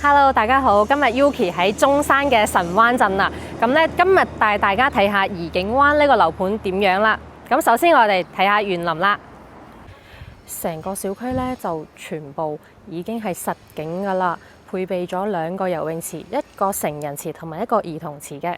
Hello， 大家好，今日 Yuki 喺中山嘅神灣鎮啦。咁咧，今日帶大家睇下怡景灣呢個樓盤點樣啦。咁首先我哋睇下園林啦。成個小區咧就全部已經係實景㗎啦，配備咗2個游泳池、1個成人池同埋1個兒童池嘅。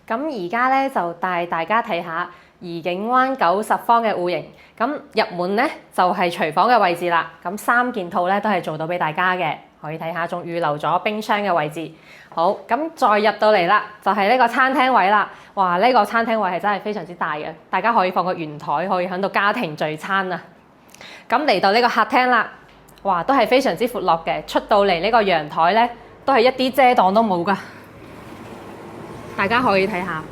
咁而家咧就帶大家睇下怡景灣90方嘅戶型。咁入門咧就係廚房嘅位置啦。咁3件套咧都係做到俾大家嘅，可以睇下，仲預留咗冰箱嘅位置。好，咁再入到嚟啦，就係呢個餐廳位啦。哇！呢個餐廳位係真係非常之大嘅，大家可以放個圓台，可以喺度家庭聚餐啊。咁嚟到呢個客廳啦，哇，都係非常之闊落嘅。出到嚟呢個陽台咧，都係一啲遮擋都冇㗎。大家可以睇下，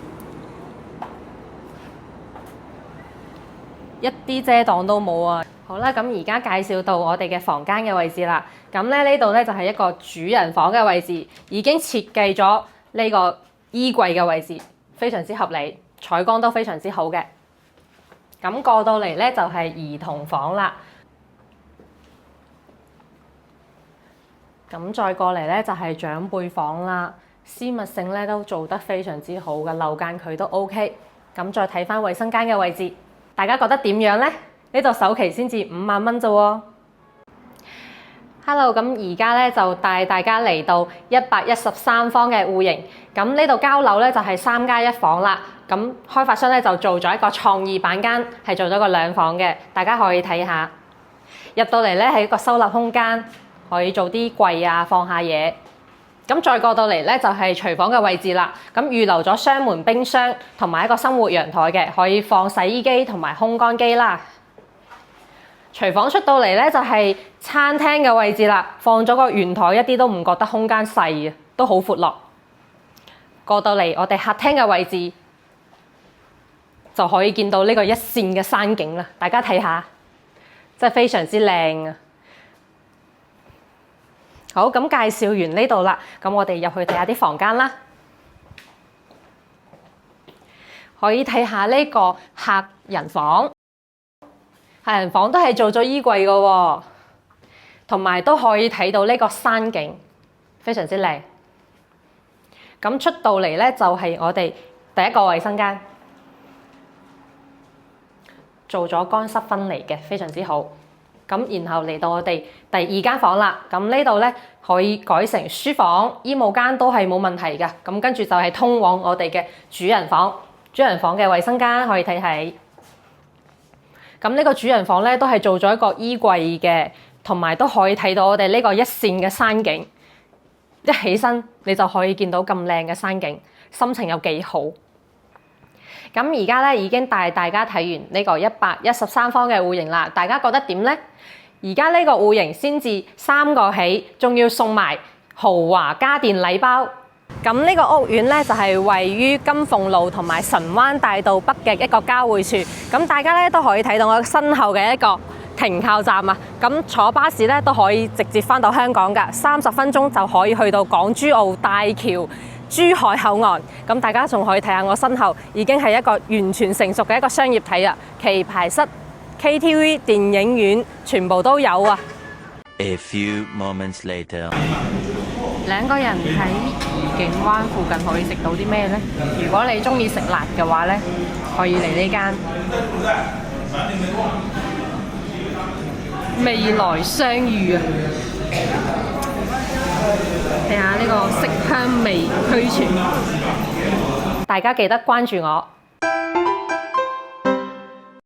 一啲遮擋都冇啊！好啦，咁而家介紹到我哋嘅房間嘅位置啦。咁咧呢度咧就係一個主人房嘅位置，已經設計咗呢個衣櫃嘅位置，非常之合理，採光都非常之好嘅。咁過到嚟咧就係兒童房啦。咁再過嚟咧就係長輩房啦。私密性咧都做得非常之好嘅，樓間距都 OK。咁再睇翻衞生間嘅位置，大家覺得點樣呢？呢度首期先至5萬蚊啫喎。Hello， 咁而家咧就帶大家嚟到113方嘅戶型。咁呢度交樓咧就係3+1房啦。咁開發商咧就做咗一個創意板間，係做咗個2房嘅，大家可以睇下。入到嚟咧係一個收納空間，可以做啲櫃啊，放下嘢。咁再過到嚟咧就係廚房嘅位置啦。咁預留咗雙門冰箱同埋一個生活陽台嘅，可以放洗衣機同埋烘乾機啦。廚房出到嚟咧就係餐廳嘅位置啦，放咗個圓台，一啲都唔覺得空間細嘅，都好闊落。過到嚟我哋客廳嘅位置就可以見到呢個一線嘅山景啦，大家睇下，真係非常之靚啊！好，咁介紹完呢度啦，咁我哋入去睇下啲房間啦。可以睇下呢個客人房，客人房都係做咗衣櫃嘅喎，同埋都可以睇到呢個山景，非常之靚。咁出到嚟咧就係我哋第一個衞生間，做咗乾濕分離嘅，非常之好。咁然後嚟到我哋第2間房啦，咁呢度咧可以改成書房、衣帽間都係冇問題嘅。咁跟住就係通往我哋嘅主人房，主人房嘅衞生間可以睇睇。咁呢個主人房咧都係做咗一個衣櫃嘅，同埋都可以睇到我哋呢個一線嘅山景。一起身你就可以見到咁靚嘅山景，心情有幾好。咁而家咧已經帶大家睇完呢個113方嘅戶型啦，大家覺得點呢？而家呢個戶型先至3個起，仲要送埋豪華家電禮包。咁呢個屋苑咧就係位於金鳳路同埋神灣大道北嘅一個交匯處。咁大家咧都可以睇到我身後嘅一個停靠站啊。咁坐巴士咧都可以直接返到香港㗎，30分鐘就可以去到港珠澳大橋珠海口岸。咁大家仲可以睇下我身後，已經係一個完全成熟嘅一個商業體啦，棋牌室、KTV、電影院全部都有啊。A few moments later， 2個人喺怡景灣附近可以食到啲咩呢？如果你中意食辣嘅話呢，可以嚟呢間未來相遇啊！睇下呢個色香味俱全，大家記得關注我。